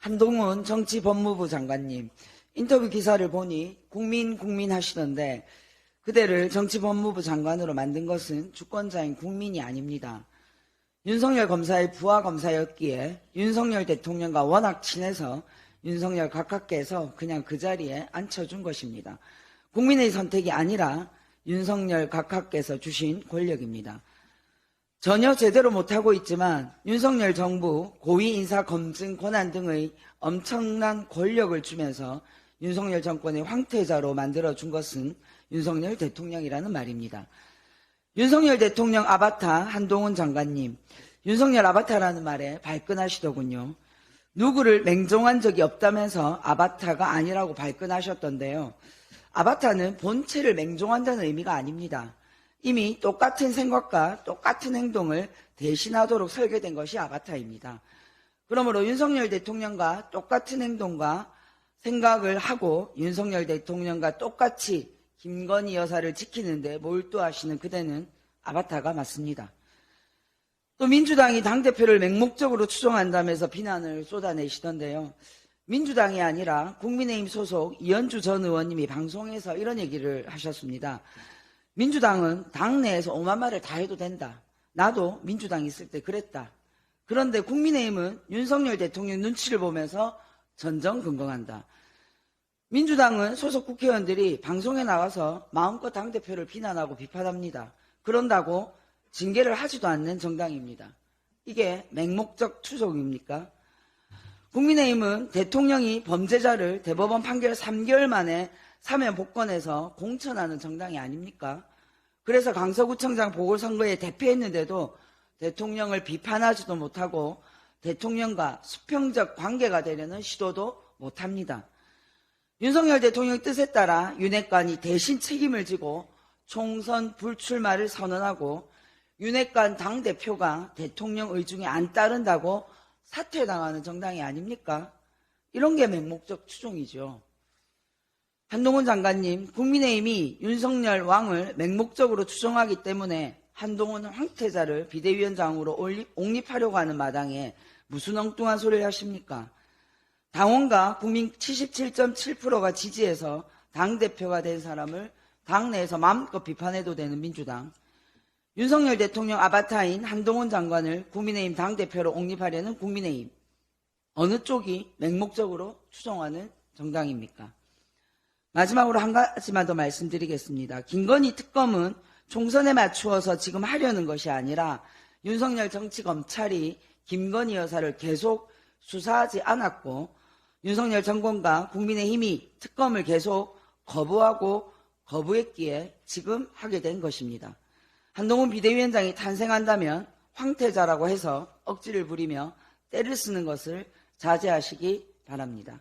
한동훈 정치법무부 장관님 인터뷰 기사를 보니 국민 하시던데 그대를 정치법무부 장관으로 만든 것은 주권자인 국민이 아닙니다. 윤석열 검사의 부하 검사였기에 윤석열 대통령과 워낙 친해서 윤석열 각하께서 그냥 그 자리에 앉혀준 것입니다. 국민의 선택이 아니라 윤석열 각하께서 주신 권력입니다. 전혀 제대로 못하고 있지만 윤석열 정부 고위 인사 검증 권한 등의 엄청난 권력을 주면서 윤석열 정권의 황태자로 만들어준 것은 윤석열 대통령이라는 말입니다. 윤석열 대통령 아바타 한동훈 장관님, 윤석열 아바타라는 말에 발끈하시더군요. 누구를 맹종한 적이 없다면서 아바타가 아니라고 발끈하셨던데요. 아바타는 본체를 맹종한다는 의미가 아닙니다. 이미 똑같은 생각과 똑같은 행동을 대신하도록 설계된 것이 아바타입니다. 그러므로 윤석열 대통령과 똑같은 행동과 생각을 하고 윤석열 대통령과 똑같이 김건희 여사를 지키는데 몰두하시는 그대는 아바타가 맞습니다. 또 민주당이 당대표를 맹목적으로 추종한다면서 비난을 쏟아내시던데요. 민주당이 아니라 국민의힘 소속 이현주 전 의원님이 방송에서 이런 얘기를 하셨습니다. 민주당은 당내에서 오만 말을 다 해도 된다. 나도 민주당 있을 때 그랬다. 그런데 국민의힘은 윤석열 대통령 눈치를 보면서 전전긍긍한다. 민주당은 소속 국회의원들이 방송에 나가서 마음껏 당대표를 비난하고 비판합니다. 그런다고 징계를 하지도 않는 정당입니다. 이게 맹목적 추종입니까? 국민의힘은 대통령이 범죄자를 대법원 판결 3개월 만에 사면 복권해서 공천하는 정당이 아닙니까? 그래서 강서구청장 보궐선거에 대피했는데도 대통령을 비판하지도 못하고 대통령과 수평적 관계가 되려는 시도도 못합니다. 윤석열 대통령 뜻에 따라 윤핵관이 대신 책임을 지고 총선 불출마를 선언하고 윤핵관 당대표가 대통령 의중에 안 따른다고 사퇴당하는 정당이 아닙니까? 이런 게 맹목적 추종이죠. 한동훈 장관님, 국민의힘이 윤석열 왕을 맹목적으로 추종하기 때문에 한동훈 황태자를 비대위원장으로 옹립하려고 하는 마당에 무슨 엉뚱한 소리를 하십니까? 당원과 국민 77.7%가 지지해서 당대표가 된 사람을 당내에서 마음껏 비판해도 되는 민주당, 윤석열 대통령 아바타인 한동훈 장관을 국민의힘 당대표로 옹립하려는 국민의힘, 어느 쪽이 맹목적으로 추종하는 정당입니까? 마지막으로 한 가지만 더 말씀드리겠습니다. 김건희 특검은 총선에 맞추어서 지금 하려는 것이 아니라 윤석열 정치검찰이 김건희 여사를 계속 수사하지 않았고 윤석열 정권과 국민의힘이 특검을 계속 거부했기에 지금 하게 된 것입니다. 한동훈 비대위원장이 탄생한다면 황태자라고 해서 억지를 부리며 때를 쓰는 것을 자제하시기 바랍니다.